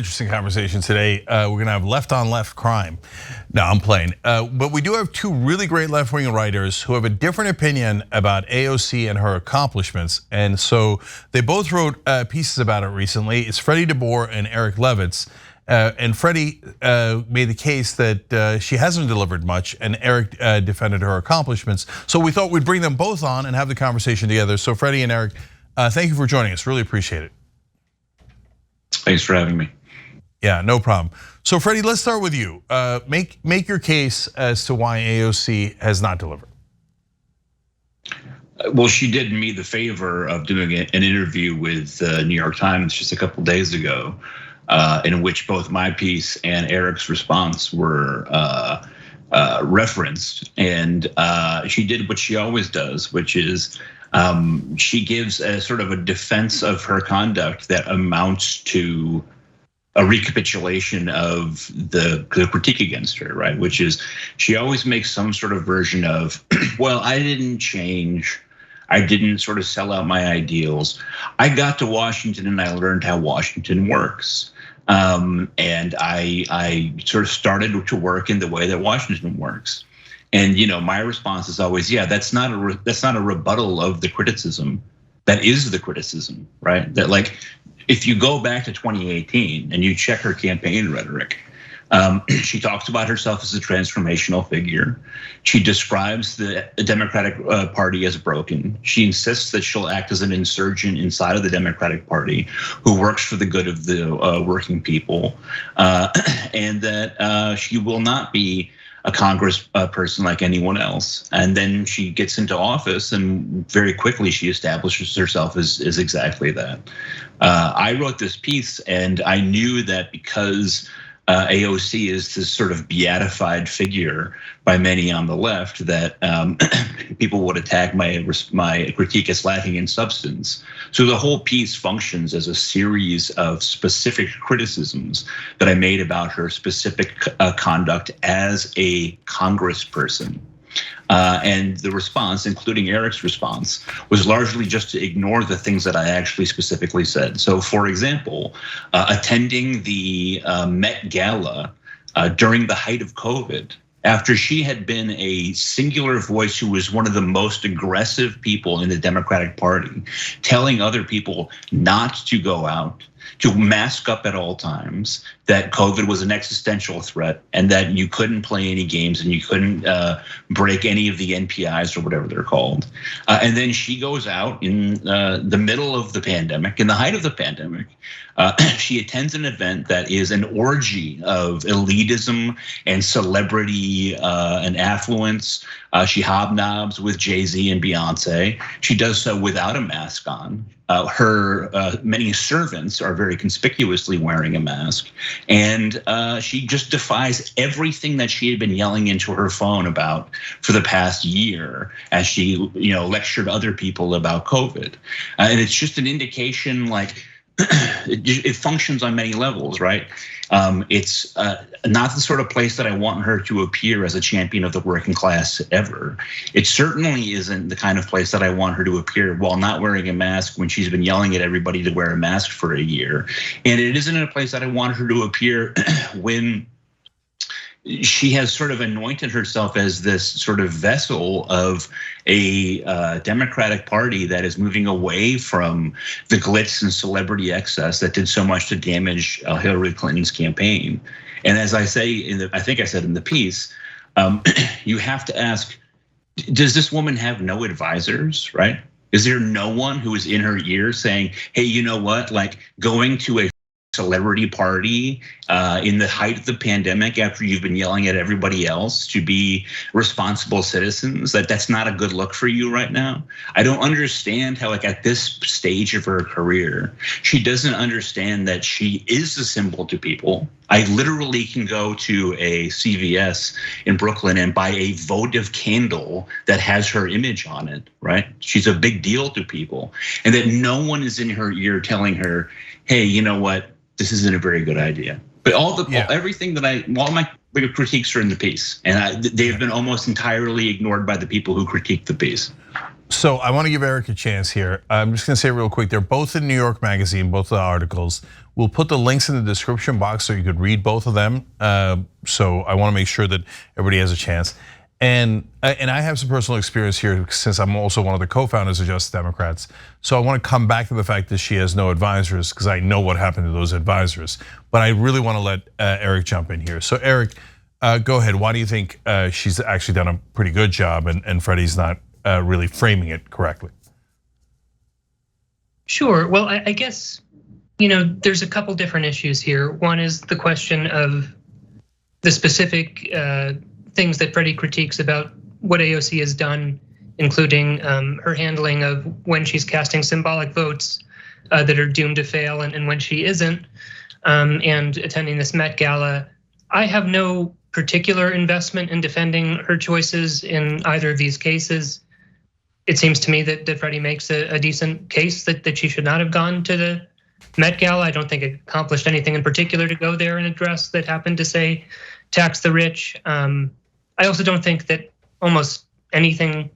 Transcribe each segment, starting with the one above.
interesting conversation today. We're gonna have left on left crime. No, I'm playing. But we do have two really great left-wing writers who have a different opinion about AOC and her accomplishments. And so they both wrote pieces about it recently. It's Freddie deBoer and Eric Levitz. And Freddie made the case that she hasn't delivered much, and Eric defended her accomplishments. So we thought we'd bring them both on and have the conversation together. So Freddie and Eric, thank you for joining us. Really appreciate it. Thanks for having me. Yeah, no problem. So Freddie, let's start with you. Make your case as to why AOC has not delivered. Well, she did me the favor of doing an interview with New York Times just a couple days ago, in which both my piece and Eric's response were referenced. And she did what she always does, which is she gives a sort of a defense of her conduct that amounts to a recapitulation of the critique against her, right? Which is she always makes some sort of version of, well, I didn't change. I didn't sort of sell out my ideals. I got to Washington and I learned how Washington works. And I sort of started to work in the way that Washington works. And my response is always, yeah, that's not a rebuttal of the criticism. That is the criticism, right? That like, if you go back to 2018 and you check her campaign rhetoric, she talks about herself as a transformational figure. She describes the Democratic Party as broken. She insists that she'll act as an insurgent inside of the Democratic Party who works for the good of the working people, and that she will not be a Congress person like anyone else. And then she gets into office and very quickly she establishes herself as exactly that. I wrote this piece and I knew that because AOC is this sort of beatified figure by many on the left, that people would attack my critique as lacking in substance. So the whole piece functions as a series of specific criticisms that I made about her specific conduct as a congressperson. And the response, including Eric's response, was largely just to ignore the things that I actually specifically said. So for example, attending the Met Gala during the height of COVID, after she had been a singular voice who was one of the most aggressive people in the Democratic Party, telling other people not to go out, to mask up at all times, that COVID was an existential threat and that you couldn't play any games and you couldn't break any of the NPIs or whatever they're called. And then she goes out in the middle of the pandemic, in the height of the pandemic. She attends an event that is an orgy of elitism and celebrity and affluence. She hobnobs with Jay-Z and Beyonce. She does so without a mask on. Her many servants are very conspicuously wearing a mask, and she just defies everything that she had been yelling into her phone about for the past year as she, lectured other people about COVID. And it's just an indication, like, it functions on many levels, right? It's not the sort of place that I want her to appear as a champion of the working class ever. It certainly isn't the kind of place that I want her to appear while not wearing a mask when she's been yelling at everybody to wear a mask for a year. And it isn't a place that I want her to appear when she has sort of anointed herself as this sort of vessel of a Democratic Party that is moving away from the glitz and celebrity excess that did so much to damage Hillary Clinton's campaign. And as I say, I think I said in the piece, you have to ask, does this woman have no advisors, right? Is there no one who is in her ear saying, hey, you know what, like going to a celebrity party in the height of the pandemic after you've been yelling at everybody else to be responsible citizens, that's not a good look for you right now? I don't understand how, like, at this stage of her career, she doesn't understand that she is a symbol to people. I literally can go to a CVS in Brooklyn and buy a votive candle that has her image on it, right? She's a big deal to people, and that no one is in her ear telling her, hey, you know what? This isn't a very good idea. But everything that all my critiques are in the piece, and they've been almost entirely ignored by the people who critique the piece. So I want to give Eric a chance here. I'm just going to say real quick, they're both in New York Magazine, both of the articles. We'll put the links in the description box so you could read both of them. So I want to make sure that everybody has a chance. And I have some personal experience here since I'm also one of the co-founders of Justice Democrats. So I want to come back to the fact that she has no advisors because I know what happened to those advisors. But I really want to let Eric jump in here. So Eric, go ahead. Why do you think she's actually done a pretty good job and Freddie's not really framing it correctly? Sure. Well, I guess, there's a couple different issues here. One is the question of the specific things that Freddie critiques about what AOC has done, including her handling of when she's casting symbolic votes that are doomed to fail and when she isn't, and attending this Met Gala. I have no particular investment in defending her choices in either of these cases. It seems to me that Freddie makes a decent case that she should not have gone to the Met Gala. I don't think it accomplished anything in particular to go there in a dress that happened to say tax the rich. I also don't think that almost anything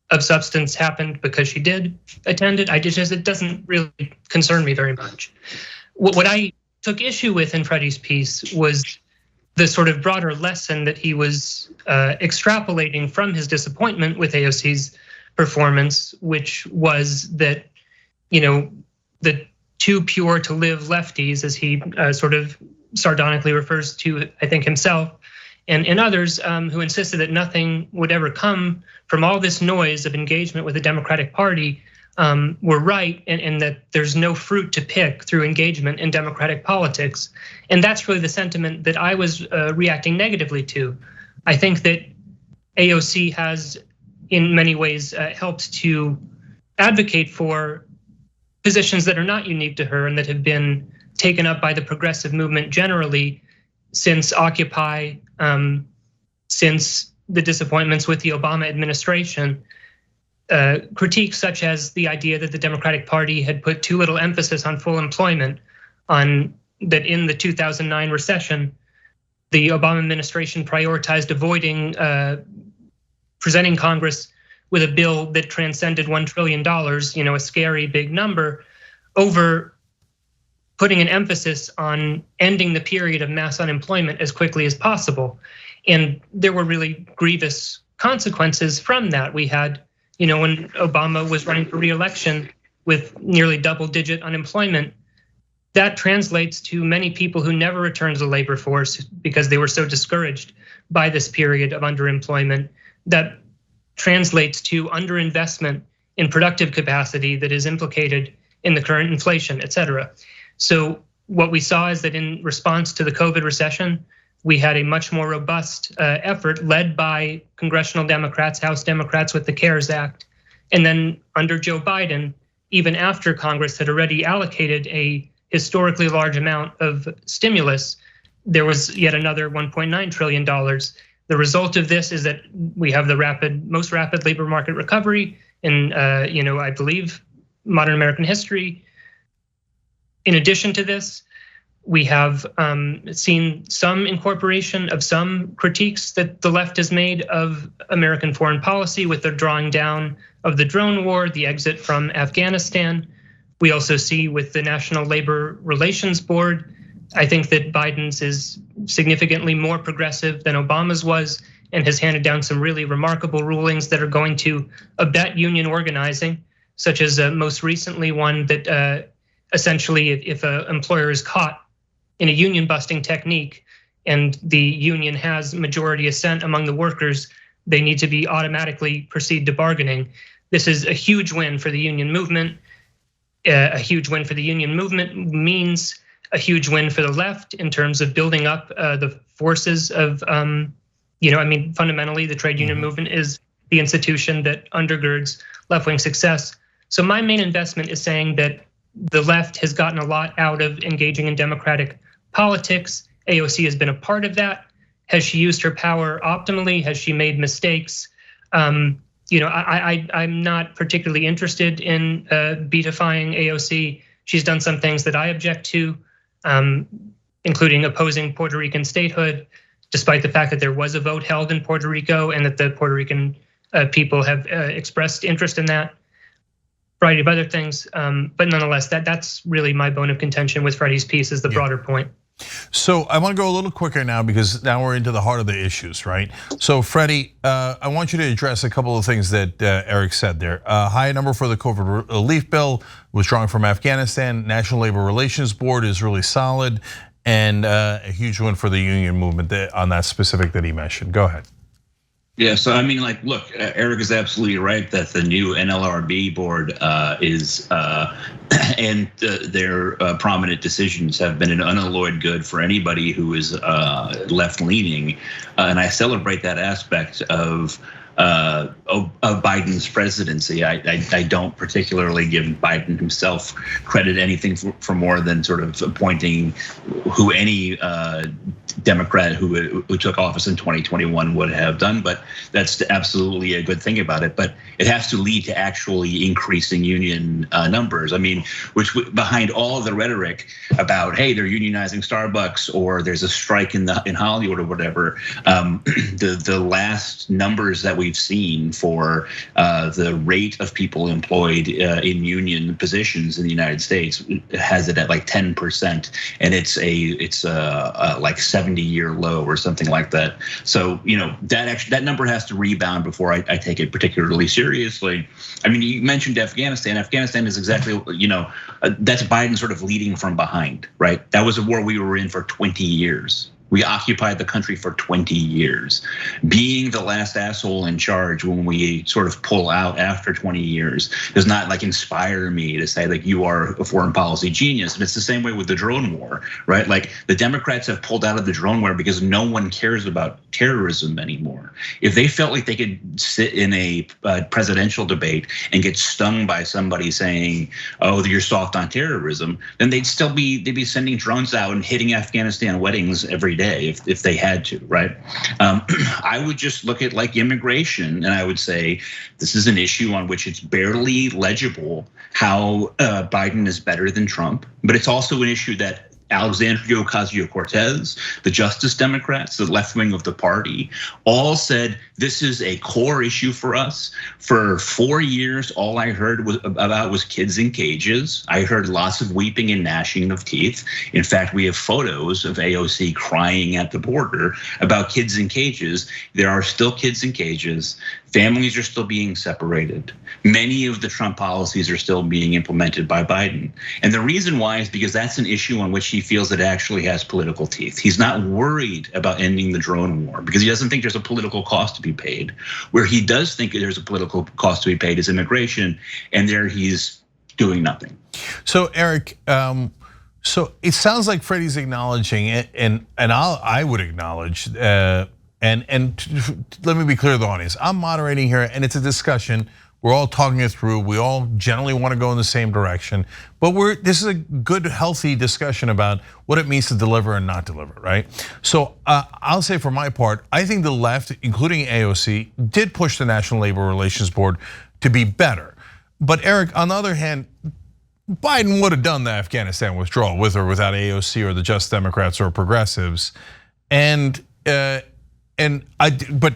of substance happened because she did attend it. It doesn't really concern me very much. What I took issue with in Freddie's piece was the sort of broader lesson that he was extrapolating from his disappointment with AOC's performance, which was that, the too pure to live lefties, as he sort of sardonically refers to, I think, himself, and others who insisted that nothing would ever come from all this noise of engagement with the Democratic Party were right, and that there's no fruit to pick through engagement in Democratic politics. And that's really the sentiment that I was reacting negatively to. I think that AOC has, in many ways, helped to advocate for positions that are not unique to her and that have been taken up by the progressive movement generally since Occupy, since the disappointments with the Obama administration. Critiques such as the idea that the Democratic Party had put too little emphasis on full employment, on that in the 2009 recession, the Obama administration prioritized avoiding presenting Congress with a bill that transcended $1 trillion, a scary big number, over putting an emphasis on ending the period of mass unemployment as quickly as possible. And there were really grievous consequences from that. We had, when Obama was running for re-election with nearly double-digit unemployment, that translates to many people who never returned to the labor force because they were so discouraged by this period of underemployment. That translates to underinvestment in productive capacity that is implicated in the current inflation, et cetera. So what we saw is that in response to the COVID recession, we had a much more robust effort led by congressional Democrats, House Democrats with the CARES Act. And then under Joe Biden, even after Congress had already allocated a historically large amount of stimulus, there was yet another $1.9 trillion. The result of this is that we have the most rapid labor market recovery in, I believe, modern American history. In addition to this, we have seen some incorporation of some critiques that the left has made of American foreign policy with the drawing down of the drone war, the exit from Afghanistan. We also see with the National Labor Relations Board, I think that Biden's is significantly more progressive than Obama's was and has handed down some really remarkable rulings that are going to abet union organizing, such as most recently one that essentially if an employer is caught in a union busting technique and the union has majority assent among the workers, they need to be automatically proceed to bargaining. This is a huge win for the union movement. A huge win for the union movement means a huge win for the left in terms of building up the forces of, fundamentally the trade union movement is the institution that undergirds left-wing success. So my main investment is saying that the left has gotten a lot out of engaging in democratic politics. AOC has been a part of that. Has she used her power optimally? Has she made mistakes? I'm not particularly interested in beatifying AOC. She's done some things that I object to, including opposing Puerto Rican statehood, despite the fact that there was a vote held in Puerto Rico and that the Puerto Rican people have expressed interest in that. Variety of other things, but nonetheless, that's really my bone of contention with Freddie's piece is the broader point. So I want to go a little quicker now because now we're into the heart of the issues, right? So Freddie, I want you to address a couple of things that Eric said there. High number for the COVID relief bill, withdrawing from Afghanistan. National Labor Relations Board is really solid, and a huge win for the union movement on that specific that he mentioned. Go ahead. Yeah, so I mean, like, look, Eric is absolutely right that the new NLRB board is, and their prominent decisions have been an unalloyed good for anybody who is left-leaning, and I celebrate that aspect of Biden's presidency. I don't particularly give Biden himself credit anything for more than sort of appointing who any Democrat who took office in 2021 would have done, but that's absolutely a good thing about it. But it has to lead to actually increasing union numbers. I mean, which behind all of the rhetoric about, hey, they're unionizing Starbucks or there's a strike in Hollywood or whatever, the last numbers that we've seen for the rate of people employed in union positions in the United States has it at like 10%, and it's like 70-year low or something like that. So that number has to rebound before I take it particularly seriously. I mean, you mentioned Afghanistan. Afghanistan is exactly that's Biden sort of leading from behind, right? That was a war we were in for 20 years. We occupied the country for 20 years. Being the last asshole in charge when we sort of pull out after 20 years does not like inspire me to say like you are a foreign policy genius. And it's the same way with the drone war, right? Like the Democrats have pulled out of the drone war because no one cares about terrorism anymore. If they felt like they could sit in a presidential debate and get stung by somebody saying, "Oh, you're soft on terrorism," then they'd be sending drones out and hitting Afghanistan weddings every day if they had to, right? I would just look at like immigration and I would say this is an issue on which it's barely legible how Biden is better than Trump, but it's also an issue that Alexandria Ocasio-Cortez, the Justice Democrats, the left wing of the party, all said this is a core issue for us. For 4 years, all I heard was kids in cages. I heard lots of weeping and gnashing of teeth. In fact, we have photos of AOC crying at the border about kids in cages. There are still kids in cages. Families are still being separated. Many of the Trump policies are still being implemented by Biden. And the reason why is because that's an issue on which he feels it actually has political teeth. He's not worried about ending the drone war because he doesn't think there's a political cost to be paid. Where he does think there's a political cost to be paid is immigration, and there he's doing nothing. So Eric, so it sounds like Freddie's acknowledging it, and I would acknowledge, and let me be clear to the audience, I'm moderating here and it's a discussion. We're all talking it through. We all generally want to go in the same direction, but this is a good, healthy discussion about what it means to deliver and not deliver, right? So I'll say for my part, I think the left, including AOC, did push the National Labor Relations Board to be better. But Eric, on the other hand, Biden would have done the Afghanistan withdrawal with or without AOC or the Just Democrats or progressives, but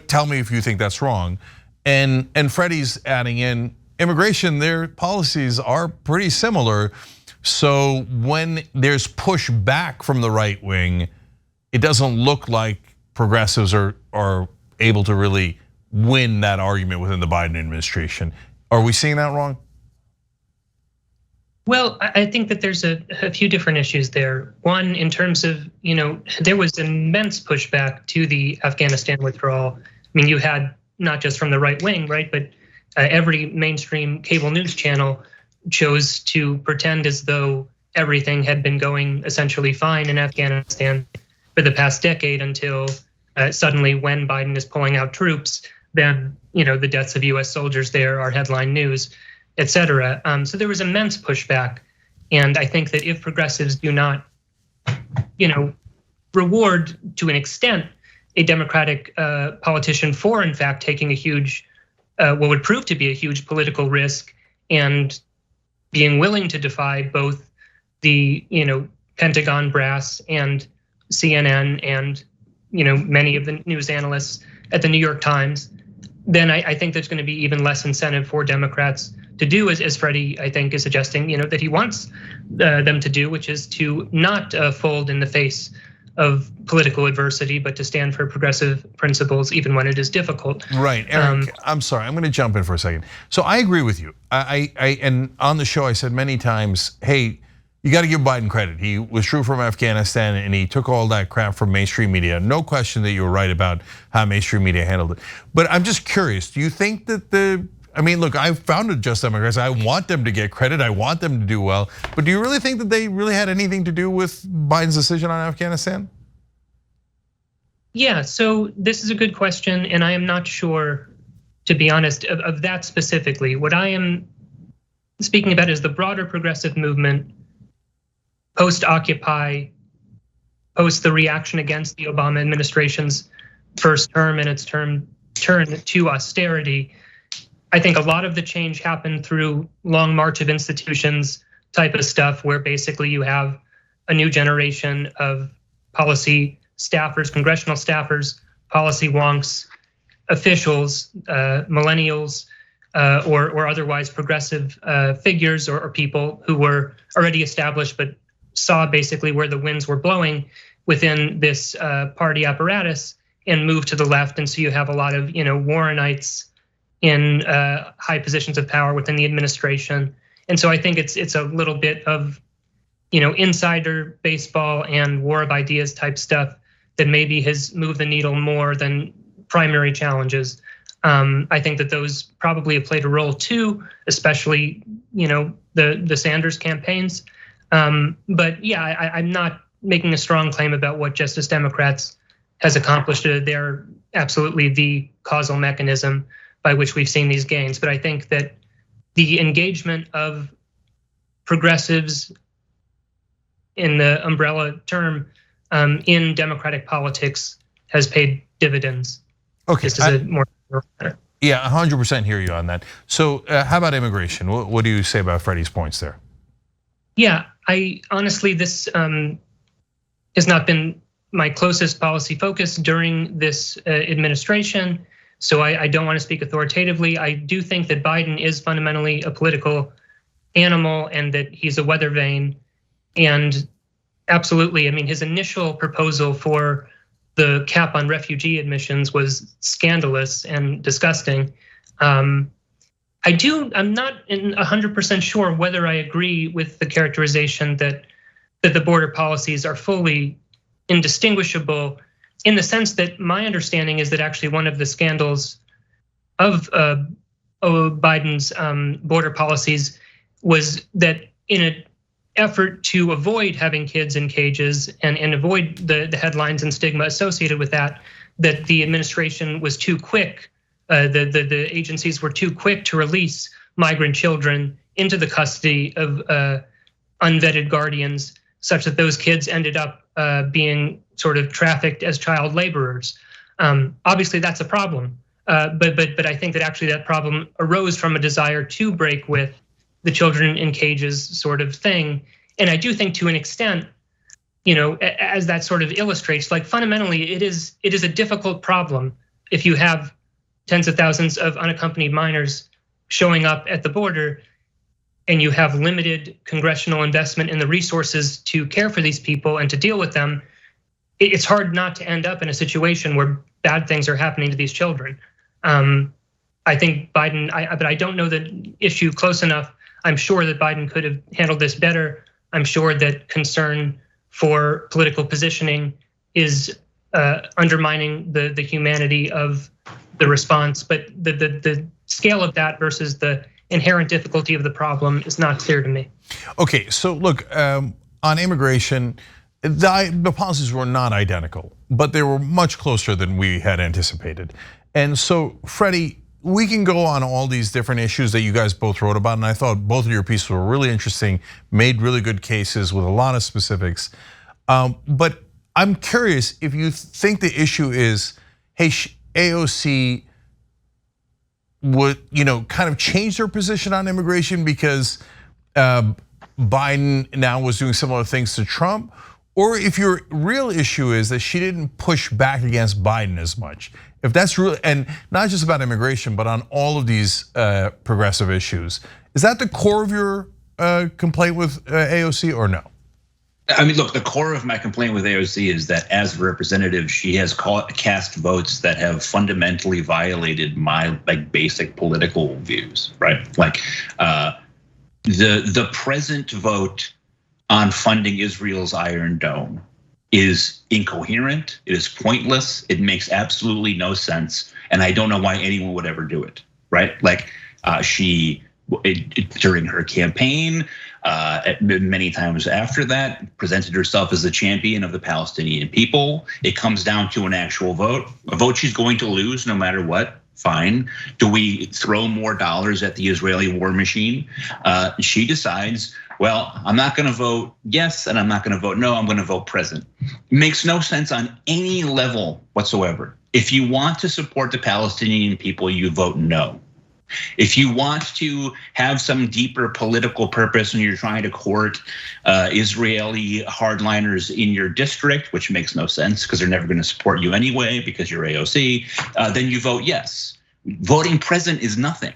tell me if you think that's wrong. And Freddie's adding in immigration, their policies are pretty similar. So when there's pushback from the right wing, it doesn't look like progressives are able to really win that argument within the Biden administration. Are we seeing that wrong? Well, I think that there's a few different issues there. One, in terms of, there was immense pushback to the Afghanistan withdrawal. I mean, you had not just from the right wing, right, but every mainstream cable news channel chose to pretend as though everything had been going essentially fine in Afghanistan for the past decade until suddenly when Biden is pulling out troops, then the deaths of US soldiers there are headline news, et cetera. So there was immense pushback. And I think that if progressives do not, reward to an extent a Democratic politician for, in fact, taking a huge, what would prove to be a huge political risk and being willing to defy both the, Pentagon brass and CNN and, many of the news analysts at the New York Times, then I think there's going to be even less incentive for Democrats to do as Freddie, I think, is suggesting, that he wants them to do, which is to not fold in the face of political adversity, but to stand for progressive principles even when it is difficult. Right, Eric, I'm sorry, I'm gonna jump in for a second. So I agree with you. And on the show I said many times, hey, you gotta give Biden credit. He withdrew from Afghanistan and he took all that crap from mainstream media. No question that you were right about how mainstream media handled it. But I'm just curious, do you think that look, I've founded Just Democrats. I want them to get credit. I want them to do well. But do you really think that they really had anything to do with Biden's decision on Afghanistan? Yeah, so this is a good question, and I am not sure, to be honest, of that specifically. What I am speaking about is the broader progressive movement, post-Occupy, post the reaction against the Obama administration's first term and its turn to austerity. I think a lot of the change happened through long march of institutions type of stuff, where basically you have a new generation of policy staffers, congressional staffers, policy wonks, officials, millennials, or otherwise progressive figures or people who were already established but saw basically where the winds were blowing within this party apparatus and moved to the left. And so you have a lot of Warrenites in high positions of power within the administration. And so I think it's a little bit of insider baseball and war of ideas type stuff that maybe has moved the needle more than primary challenges. I think that those probably have played a role too, especially the Sanders campaigns. But yeah, I'm not making a strong claim about what Justice Democrats has accomplished. They're absolutely the causal mechanism by which we've seen these gains. But I think that the engagement of progressives in the umbrella term in democratic politics has paid dividends. Okay, Just as a more matter. Yeah, 100% hear you on that. So how about immigration? What do you say about Freddie's points there? Yeah, I honestly, this has not been my closest policy focus during this administration. So I don't want to speak authoritatively. I do think that Biden is fundamentally a political animal and that he's a weather vane. And absolutely, I mean, his initial proposal for the cap on refugee admissions was scandalous and disgusting. I'm not 100% sure whether I agree with the characterization that the border policies are fully indistinguishable, in the sense that my understanding is that actually one of the scandals of Biden's border policies was that in an effort to avoid having kids in cages and avoid the headlines and stigma associated with that the administration was too quick, the agencies were too quick to release migrant children into the custody of unvetted guardians, such that those kids ended up being sort of trafficked as child laborers. Obviously, that's a problem, but I think that actually that problem arose from a desire to break with the children in cages sort of thing. And I do think to an extent, as that sort of illustrates, like fundamentally, it is a difficult problem if you have tens of thousands of unaccompanied minors showing up at the border, and you have limited congressional investment in the resources to care for these people and to deal with them. It's hard not to end up in a situation where bad things are happening to these children. I think Biden, but I don't know the issue close enough. I'm sure that Biden could have handled this better. I'm sure that concern for political positioning is undermining the humanity of the response, but the scale of that versus the inherent difficulty of the problem is not clear to me. Okay, so look, on immigration, the policies were not identical, but they were much closer than we had anticipated. And so, Freddie, we can go on all these different issues that you guys both wrote about, and I thought both of your pieces were really interesting, made really good cases with a lot of specifics. But I'm curious if you think the issue is, hey, AOC would kind of change their position on immigration because Biden now was doing similar things to Trump, or if your real issue is that she didn't push back against Biden as much. If that's really, and not just about immigration, but on all of these progressive issues, is that the core of your complaint with AOC or no? I mean, look, the core of my complaint with AOC is that as a representative, she has cast votes that have fundamentally violated my basic political views, right? Like the present vote on funding Israel's Iron Dome is incoherent, it is pointless, it makes absolutely no sense, and I don't know why anyone would ever do it, right? Like she, during her campaign, many times after that, presented herself as the champion of the Palestinian people. It comes down to an actual vote, a vote she's going to lose no matter what. Fine. Do we throw more dollars at the Israeli war machine? She decides, well, I'm not going to vote yes, and I'm not going to vote no, I'm going to vote present. It makes no sense on any level whatsoever. If you want to support the Palestinian people, you vote no. If you want to have some deeper political purpose and you're trying to court Israeli hardliners in your district, which makes no sense because they're never going to support you anyway because you're AOC, then you vote yes. Voting present is nothing,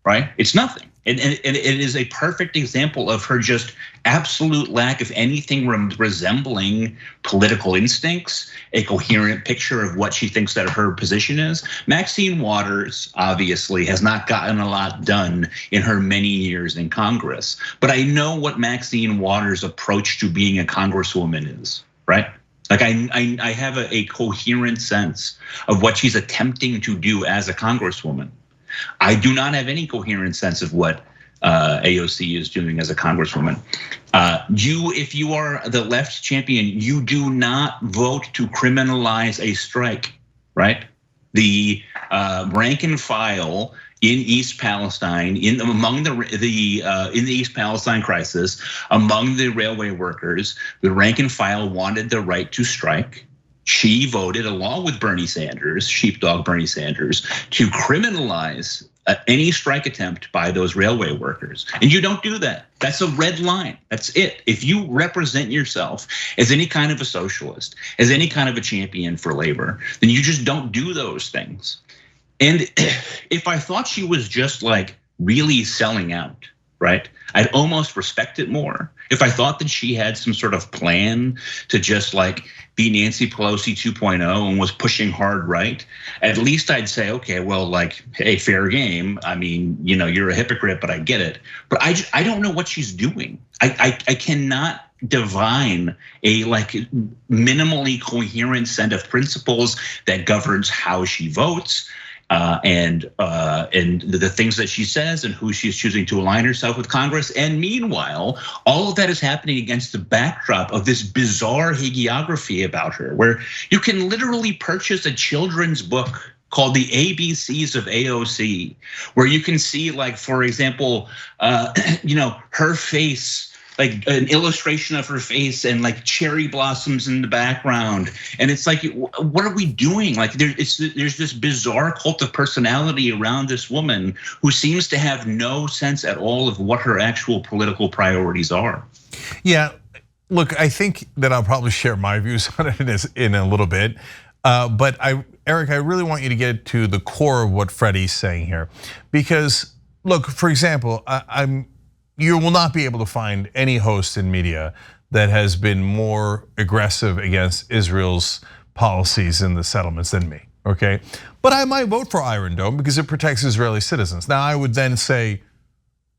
right? It's nothing. And it is a perfect example of her just absolute lack of anything resembling political instincts, a coherent picture of what she thinks that her position is. Maxine Waters obviously has not gotten a lot done in her many years in Congress, but I know what Maxine Waters' approach to being a congresswoman is, right? Like I have a coherent sense of what she's attempting to do as a congresswoman. I do not have any coherent sense of what AOC is doing as a congresswoman. If you are the left champion, you do not vote to criminalize a strike, right? The rank and file in East Palestine, in the East Palestine crisis, among the railway workers, the rank and file wanted the right to strike. She voted along with Bernie Sanders, sheepdog Bernie Sanders, to criminalize any strike attempt by those railway workers. And you don't do that. That's a red line. That's it. If you represent yourself as any kind of a socialist, as any kind of a champion for labor, then you just don't do those things. And if I thought she was just like really selling out, right? I'd almost respect it more. If I thought that she had some sort of plan to just like be Nancy Pelosi 2.0 and was pushing hard right, at least I'd say, okay, well, like, hey, fair game. I mean, you're a hypocrite, but I get it. But I don't know what she's doing. I cannot divine a like minimally coherent set of principles that governs how she votes. And the things that she says and who she's choosing to align herself with Congress. And meanwhile, all of that is happening against the backdrop of this bizarre hagiography about her, where you can literally purchase a children's book called The ABCs of AOC, where you can see, like, for example, her face, like an illustration of her face and like cherry blossoms in the background. And it's like, what are we doing? Like there's this bizarre cult of personality around this woman who seems to have no sense at all of what her actual political priorities are. Yeah, look, I think that I'll probably share my views on it in a little bit. But Eric, I really want you to get to the core of what Freddie's saying here. Because look, for example, you will not be able to find any host in media that has been more aggressive against Israel's policies in the settlements than me, okay? But I might vote for Iron Dome because it protects Israeli citizens. Now I would then say,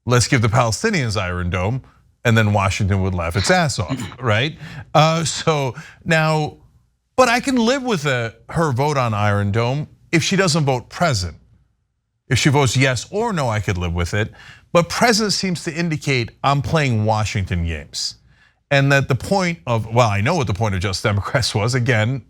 let's give the Palestinians Iron Dome, and then Washington would laugh its ass off, right? So now, but I can live with her vote on Iron Dome if she doesn't vote present. If she votes yes or no, I could live with it. But present seems to indicate I'm playing Washington games. And that the point of, well, I know what the point of Just Democrats was. Again,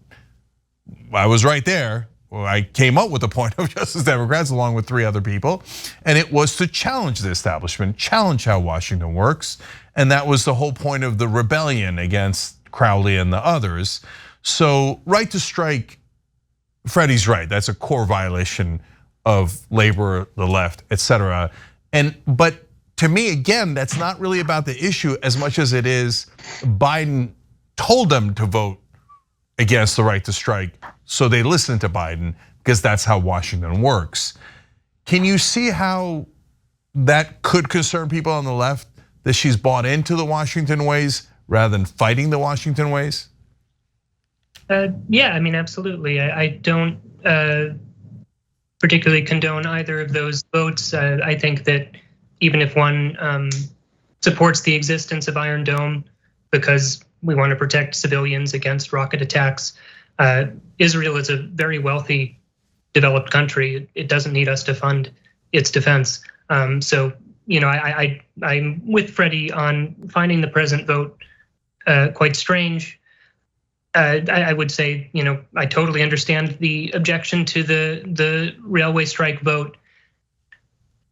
I was right there. I came up with the point of Justice Democrats along with 3 other people. And it was to challenge the establishment, challenge how Washington works. And that was the whole point of the rebellion against Crowley and the others. So right to strike, Freddie's right. That's a core violation of labor, the left, etc. But to me, again, that's not really about the issue as much as it is Biden told them to vote against the right to strike, so they listened to Biden, because that's how Washington works. Can you see how that could concern people on the left, that she's bought into the Washington ways rather than fighting the Washington ways? Yeah, I mean, absolutely. I don't particularly condone either of those votes. I think that even if one supports the existence of Iron Dome because we want to protect civilians against rocket attacks, Israel is a very wealthy, developed country. It doesn't need us to fund its defense. So, I'm with Freddie on finding the present vote quite strange. I would say, I totally understand the objection to the railway strike vote.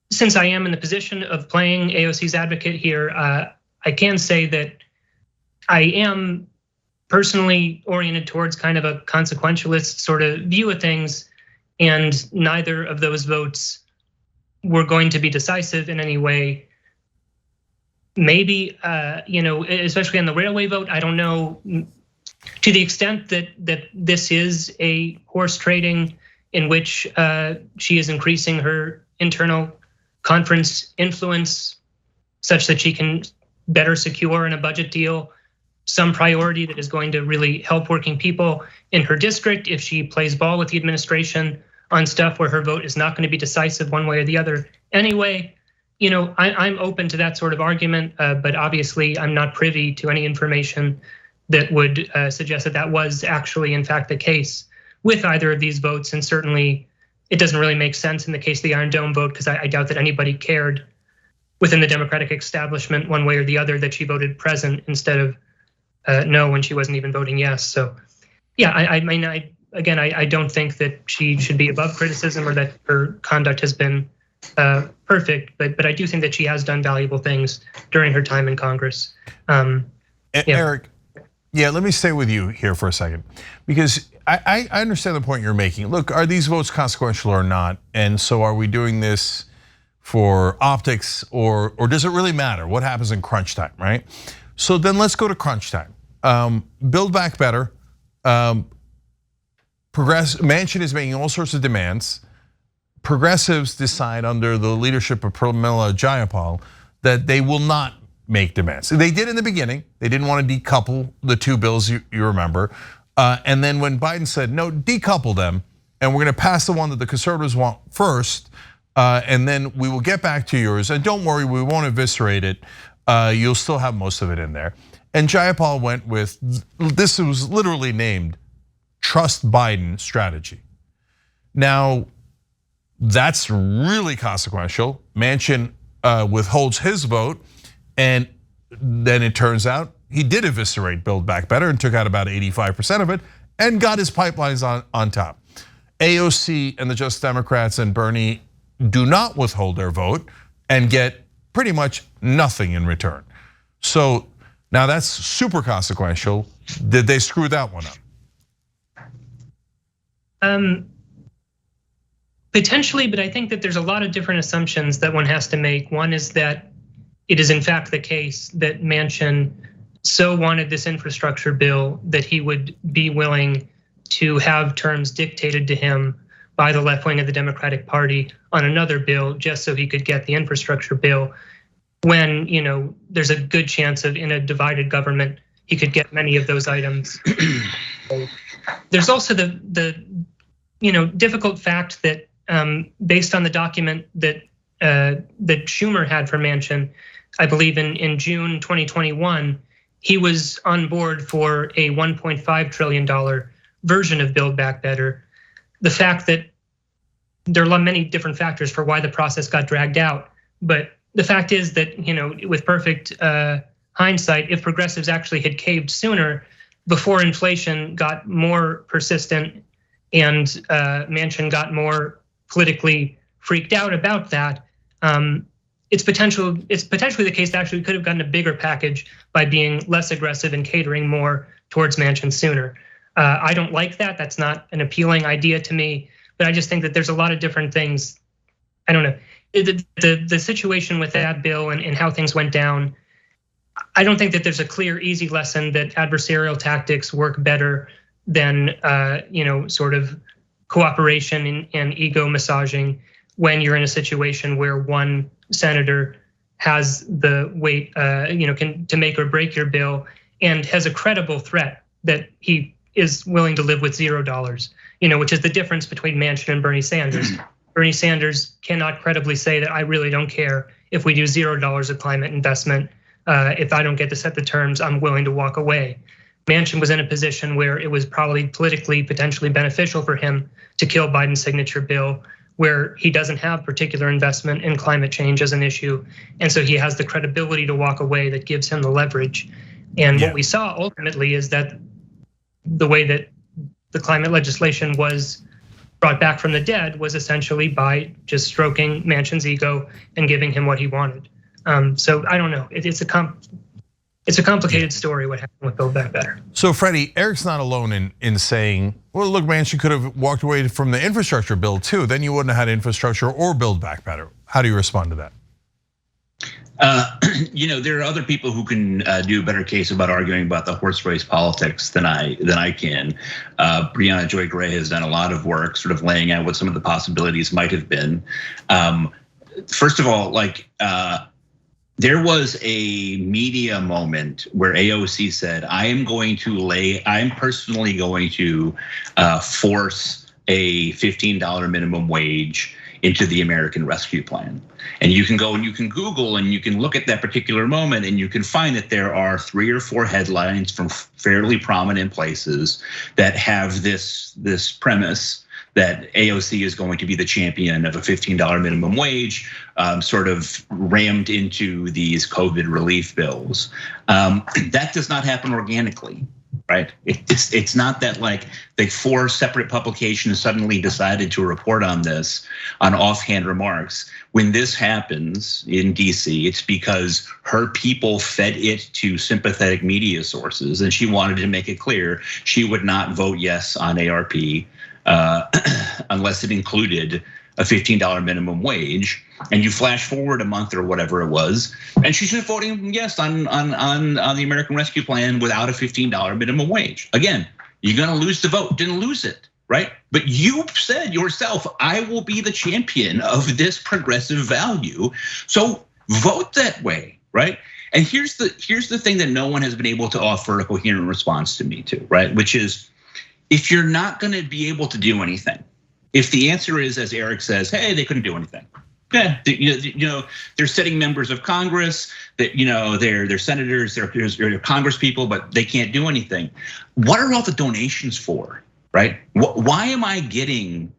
Since I am in the position of playing AOC's advocate here, I can say that I am personally oriented towards kind of a consequentialist sort of view of things, and neither of those votes were going to be decisive in any way. Maybe, especially on the railway vote, I don't know, to the extent that this is a horse trading in which she is increasing her internal conference influence such that she can better secure in a budget deal some priority that is going to really help working people in her district. If she plays ball with the administration on stuff where her vote is not going to be decisive one way or the other anyway, I'm open to that sort of argument, but obviously I'm not privy to any information that would suggest that that was actually in fact the case with either of these votes. And certainly it doesn't really make sense in the case of the Iron Dome vote, because I doubt that anybody cared within the Democratic establishment one way or the other that she voted present instead of no when she wasn't even voting yes. So yeah, I don't think that she should be above criticism or that her conduct has been perfect, but I do think that she has done valuable things during her time in Congress. Eric, yeah, let me stay with you here for a second, because I understand the point you're making. Look, are these votes consequential or not? And so are we doing this for optics, or does it really matter what happens in crunch time, right? So then let's go to crunch time. Build Back Better. Manchin is making all sorts of demands. Progressives decide under the leadership of Pramila Jayapal that they will not make demands. They did in the beginning. They didn't want to decouple the two bills, you remember. And then when Biden said, no, decouple them, and we're going to pass the one that the conservatives want first, and then we will get back to yours. And don't worry, we won't eviscerate it. You'll still have most of it in there. And Jayapal went with, this was literally named Trust Biden strategy. Now, that's really consequential. Manchin withholds his vote, and then it turns out he did eviscerate Build Back Better and took out about 85% of it and got his pipelines on top. AOC and the Just Democrats and Bernie do not withhold their vote and get pretty much nothing in return. So now that's super consequential. Did they screw that one up? Potentially, but I think that there's a lot of different assumptions that one has to make. One is that it is in fact the case that Manchin so wanted this infrastructure bill that he would be willing to have terms dictated to him by the left wing of the Democratic Party on another bill just so he could get the infrastructure bill, when there's a good chance of, in a divided government, he could get many of those items. There's also the difficult fact that based on the document that Schumer had for Manchin, I believe in June 2021, he was on board for a $1.5 trillion version of Build Back Better. The fact that there are many different factors for why the process got dragged out, but the fact is that, with perfect hindsight, if progressives actually had caved sooner, before inflation got more persistent and Manchin got more politically freaked out about that, it's potentially the case that actually we could have gotten a bigger package by being less aggressive and catering more towards Manchin sooner. I don't like that. That's not an appealing idea to me, but I just think that there's a lot of different things. I don't know. The situation with that bill and how things went down, I don't think that there's a clear, easy lesson that adversarial tactics work better than sort of cooperation and ego massaging when you're in a situation where one senator has the weight, to make or break your bill and has a credible threat that he is willing to live with $0, which is the difference between Manchin and Bernie Sanders. Bernie Sanders cannot credibly say that I really don't care if we do $0 of climate investment. If I don't get to set the terms, I'm willing to walk away. Manchin was in a position where it was probably politically potentially beneficial for him to kill Biden's signature bill, where he doesn't have particular investment in climate change as an issue. And so he has the credibility to walk away that gives him the leverage. And what we saw ultimately is that the way that the climate legislation was brought back from the dead was essentially by just stroking Manchin's ego and giving him what he wanted. So I don't know, it's a complicated story what happened with Build Back Better. So Freddie, Eric's not alone in saying, well, look, Manchin could have walked away from the infrastructure bill too. Then you wouldn't have had infrastructure or Build Back Better. How do you respond to that? There are other people who can do a better case about arguing about the horse race politics than I can. Brianna Joy Gray has done a lot of work sort of laying out what some of the possibilities might have been. First of all, there was a media moment where AOC said, I'm personally going to force a $15 minimum wage into the American Rescue Plan. And you can go and you can Google and you can look at that particular moment and you can find that there are 3 or 4 headlines from fairly prominent places that have this premise that AOC is going to be the champion of a $15 minimum wage, sort of rammed into these COVID relief bills. That does not happen organically, right? It's not that like 4 separate publications suddenly decided to report on this on offhand remarks. When this happens in DC, it's because her people fed it to sympathetic media sources, and she wanted to make it clear she would not vote yes on ARP unless it included a $15 minimum wage. And you flash forward a month or whatever it was, and she's just voting yes on the American Rescue Plan without a $15 minimum wage. Again, you're gonna lose the vote, didn't lose it, right? But you said yourself, I will be the champion of this progressive value. So vote that way, right? And here's the thing that no one has been able to offer a coherent response to me to, right? Which is, if you're not gonna be able to do anything, if the answer is, as Eric says, hey, they couldn't do anything. Yeah, they're sitting members of Congress, that they're senators, they're Congress people, but they can't do anything. What are all the donations for, right? Why am I getting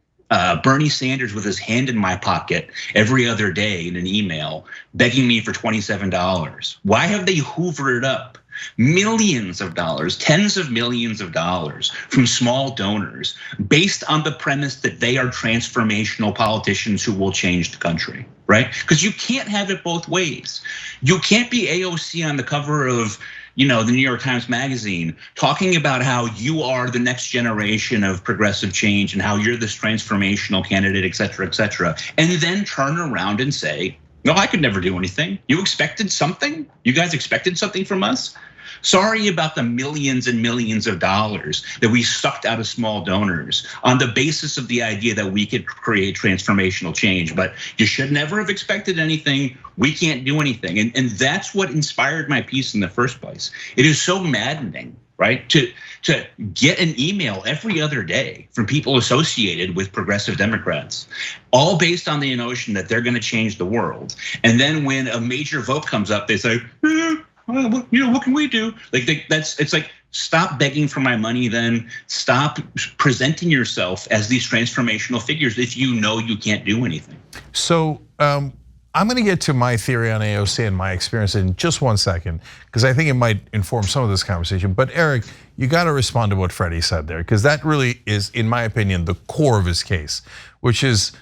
Bernie Sanders with his hand in my pocket every other day in an email begging me for $27? Why have they hoovered up millions of dollars, tens of millions of dollars from small donors based on the premise that they are transformational politicians who will change the country, right? Because you can't have it both ways. You can't be AOC on the cover of the New York Times Magazine talking about how you are the next generation of progressive change and how you're this transformational candidate, et cetera, and then turn around and say, no, I could never do anything. You expected something? You guys expected something from us? Sorry about the millions and millions of dollars that we sucked out of small donors on the basis of the idea that we could create transformational change, but you should never have expected anything. We can't do anything. And that's what inspired my piece in the first place. It is so maddening, right? To get an email every other day from people associated with progressive Democrats, all based on the notion that they're gonna change the world. And then when a major vote comes up, they say, well, what can we do? It's like, stop begging for my money, then stop presenting yourself as these transformational figures if you know you can't do anything. So I'm gonna get to my theory on AOC and my experience in just one second, because I think it might inform some of this conversation. But Eric, you gotta respond to what Freddie said there, because that really is, in my opinion, the core of his case, which is,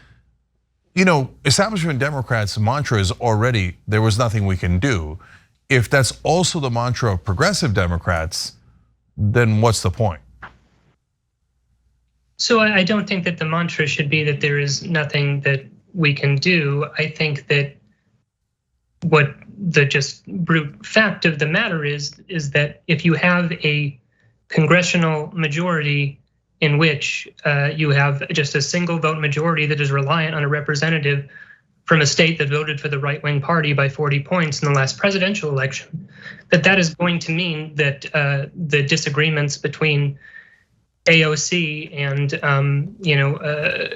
establishment Democrats' mantra is already, there was nothing we can do. If that's also the mantra of progressive Democrats, then what's the point? So I don't think that the mantra should be that there is nothing that we can do. I think that what the just brute fact of the matter is that if you have a congressional majority in which you have just a single vote majority that is reliant on a representative from a state that voted for the right-wing party by 40 points in the last presidential election, that is going to mean that the disagreements between AOC and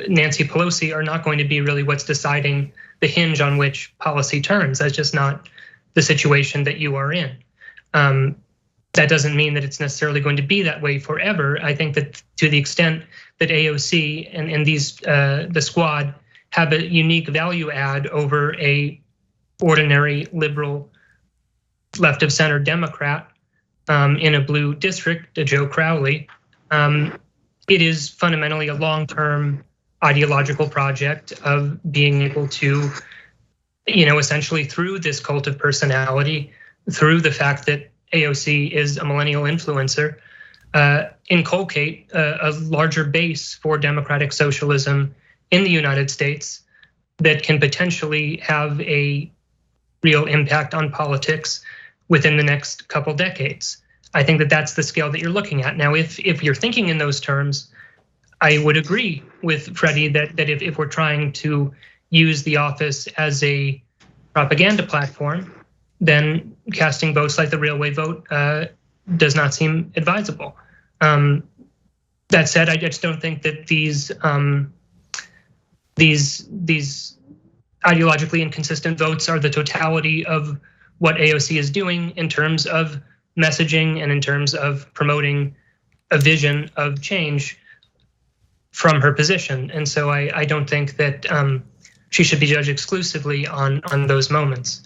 Nancy Pelosi are not going to be really what's deciding the hinge on which policy turns. That's just not the situation that you are in. That doesn't mean that it's necessarily going to be that way forever. I think that to the extent that AOC and these the squad have a unique value add over a ordinary liberal left of center Democrat in a blue district, a Joe Crowley, it is fundamentally a long-term ideological project of being able to, essentially through this cult of personality, through the fact that AOC is a millennial influencer, inculcate a larger base for democratic socialism in the United States that can potentially have a real impact on politics within the next couple decades. I think that that's the scale that you're looking at. Now, if you're thinking in those terms, I would agree with Freddie that if we're trying to use the office as a propaganda platform, then casting votes like the railway vote does not seem advisable. That said, I just don't think that these ideologically inconsistent votes are the totality of what AOC is doing in terms of messaging and in terms of promoting a vision of change from her position. And so I don't think that she should be judged exclusively on those moments.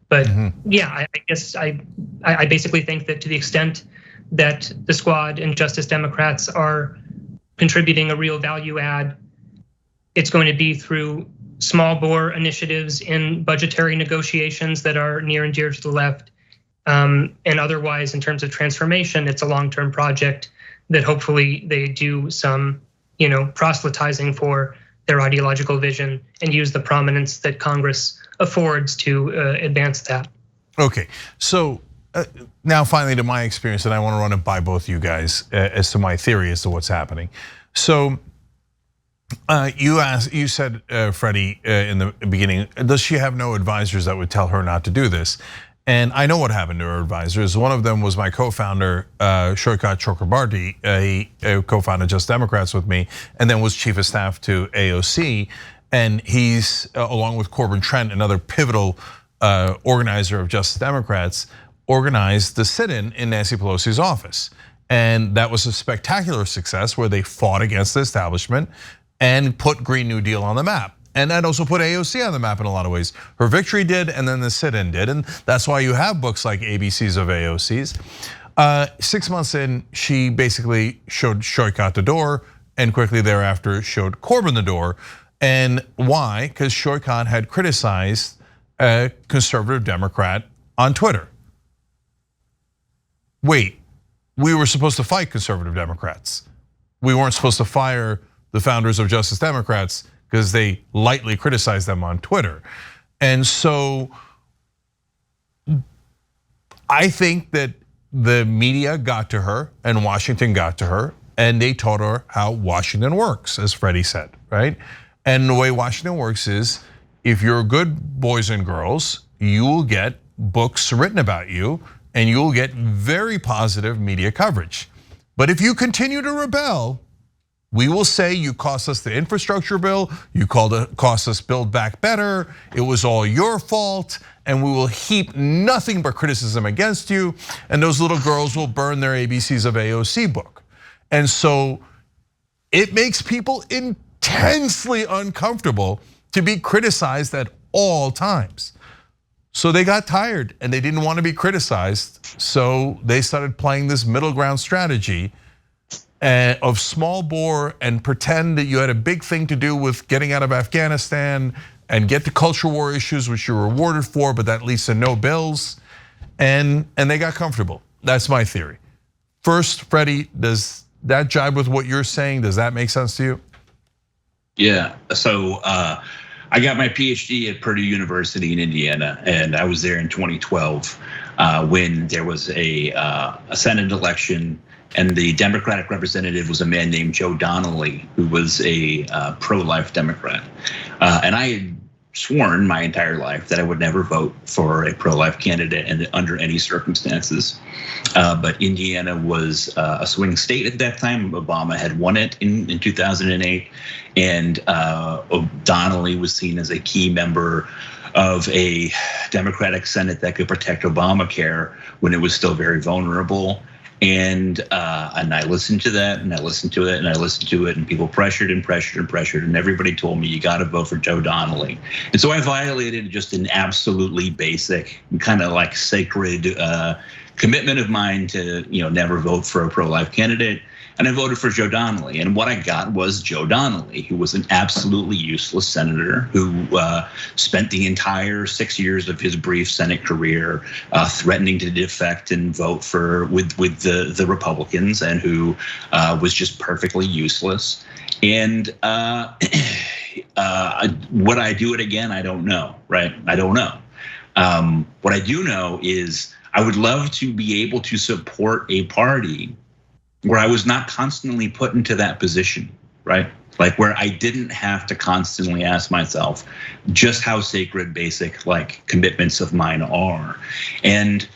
But yeah, I guess I basically think that to the extent that the squad and Justice Democrats are contributing a real value add, it's going to be through small bore initiatives in budgetary negotiations that are near and dear to the left. And otherwise, in terms of transformation, it's a long-term project that hopefully they do some, proselytizing for their ideological vision and use the prominence that Congress affords to advance that. Okay, so now finally to my experience, and I want to run it by both you guys as to my theory as to what's happening. So you said, Freddie, in the beginning, does she have no advisors that would tell her not to do this? And I know what happened to her advisors. One of them was my co-founder, Shoykat Chakrabarti. He co-founded Just Democrats with me, and then was chief of staff to AOC. And he's, along with Corbin Trent, another pivotal organizer of Just Democrats, organized the sit-in in Nancy Pelosi's office. And that was a spectacular success where they fought against the establishment and put Green New Deal on the map. And that also put AOC on the map in a lot of ways. Her victory did, and then the sit-in did. And that's why you have books like ABCs of AOC's. 6 months in, she basically showed Shoykat the door, and quickly thereafter showed Corbin the door. And why? Because Shoykat had criticized a conservative Democrat on Twitter. Wait, we were supposed to fight conservative Democrats. We weren't supposed to fire the founders of Justice Democrats because they lightly criticized them on Twitter. And so I think that the media got to her and Washington got to her, and they taught her how Washington works, as Freddie said, right? And the way Washington works is if you're good boys and girls, you will get books written about you and you will get very positive media coverage. But if you continue to rebel, we will say you cost us the infrastructure bill, you cost us Build Back Better, it was all your fault, and we will heap nothing but criticism against you, and those little girls will burn their ABCs of AOC book. And so it makes people intensely uncomfortable to be criticized at all times. So they got tired and they didn't want to be criticized, so they started playing this middle ground strategy of small bore and pretend that you had a big thing to do with getting out of Afghanistan and get the culture war issues, which you're rewarded for, but that leads to no bills, and they got comfortable. That's my theory. First, Freddie, does that jibe with what you're saying? Does that make sense to you? Yeah, so I got my PhD at Purdue University in Indiana, and I was there in 2012 when there was a Senate election, and the Democratic representative was a man named Joe Donnelly, who was a pro-life Democrat. And I had sworn my entire life that I would never vote for a pro-life candidate under any circumstances. But Indiana was a swing state at that time. Obama had won it in 2008. And Donnelly was seen as a key member of a Democratic Senate that could protect Obamacare when it was still very vulnerable. And I listened to that, and I listened to it, and I listened to it, and people pressured and pressured and pressured, and everybody told me you got to vote for Joe Donnelly. And so I violated just an absolutely basic, kind of like sacred commitment of mine to never vote for a pro-life candidate. And I voted for Joe Donnelly. And what I got was Joe Donnelly, who was an absolutely useless senator who spent the entire 6 years of his brief Senate career threatening to defect and vote with the Republicans, and who was just perfectly useless. And would I do it again? I don't know, right? I don't know. What I do know is I would love to be able to support a party where I was not constantly put into that position, right? Like where I didn't have to constantly ask myself just how sacred basic commitments of mine are. And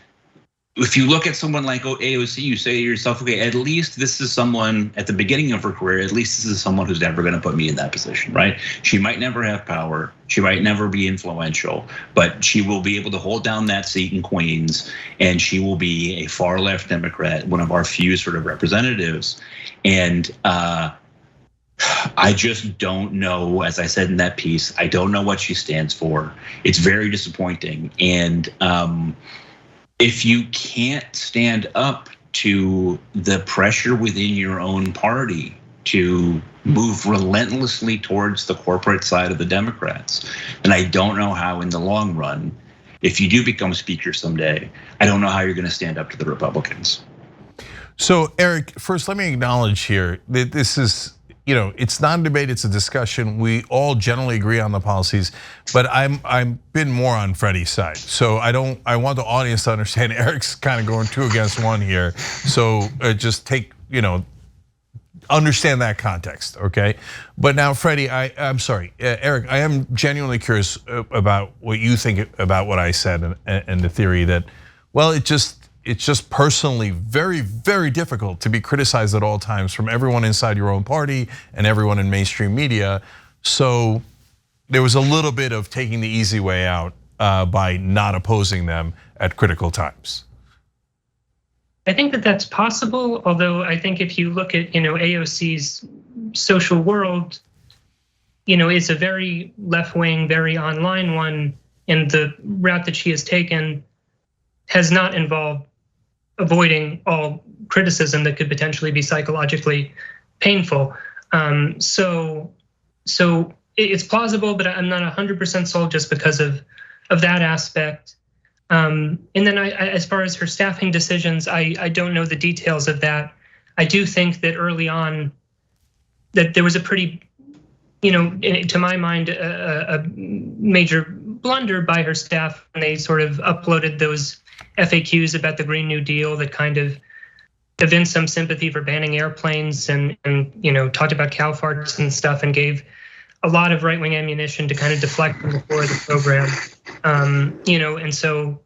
if you look at someone like AOC, you say to yourself, okay, at least this is someone at the beginning of her career, at least this is someone who's never gonna put me in that position, right? She might never have power, she might never be influential, but she will be able to hold down that seat in Queens, and she will be a far left Democrat, one of our few sort of representatives. And I just don't know, as I said in that piece, I don't know what she stands for. It's very disappointing. And if you can't stand up to the pressure within your own party to move relentlessly towards the corporate side of the Democrats, and I don't know how in the long run, if you do become speaker someday, I don't know how you're gonna stand up to the Republicans. So Eric, first let me acknowledge here that this is, it's not a debate, it's a discussion. We all generally agree on the policies, but I'm been more on Freddie's side. So I want the audience to understand Eric's kind of going 2 against 1 here. So just take, understand that context, okay? But now Freddie, I'm sorry, Eric, I am genuinely curious about what you think about what I said and the theory that, well, it's just personally very, very difficult to be criticized at all times from everyone inside your own party and everyone in mainstream media. So there was a little bit of taking the easy way out by not opposing them at critical times. I think that that's possible, although I think if you look at AOC's social world, it's a very left-wing, very online one, and the route that she has taken has not involved avoiding all criticism that could potentially be psychologically painful. So it's plausible, but I'm not 100% sold just because of that aspect. And then as far as her staffing decisions, I don't know the details of that. I do think that early on that there was a pretty, to my mind, a major blunder by her staff when they sort of uploaded those FAQs about the Green New Deal that kind of evinced some sympathy for banning airplanes and talked about cow farts and stuff, and gave a lot of right-wing ammunition to kind of deflect from the floor of the program. And so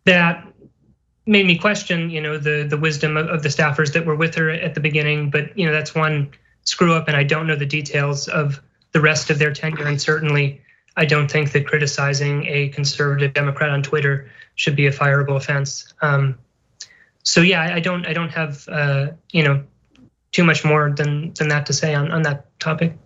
that made me question, the wisdom of the staffers that were with her at the beginning. But that's one screw up, and I don't know the details of the rest of their tenure. And certainly, I don't think that criticizing a conservative Democrat on Twitter should be a fireable offense. So yeah, I don't have too much more than that to say on that topic.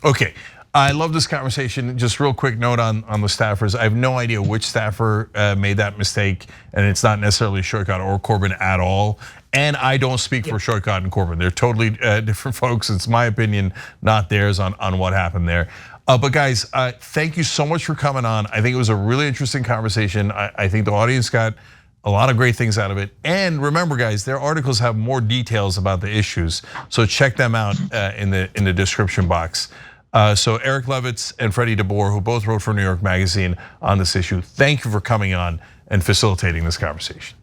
Okay, I love this conversation. Just real quick note on the staffers. I have no idea which staffer made that mistake, and it's not necessarily Shortcut or Corbin at all. And I don't speak for Shortcut and Corbin. They're totally different folks. It's my opinion, not theirs on what happened there. But guys, thank you so much for coming on. I think it was a really interesting conversation. I think the audience got a lot of great things out of it. And remember guys, their articles have more details about the issues. So check them out in the description box. So Eric Levitz and Freddie deBoer, who both wrote for New York Magazine on this issue, thank you for coming on and facilitating this conversation.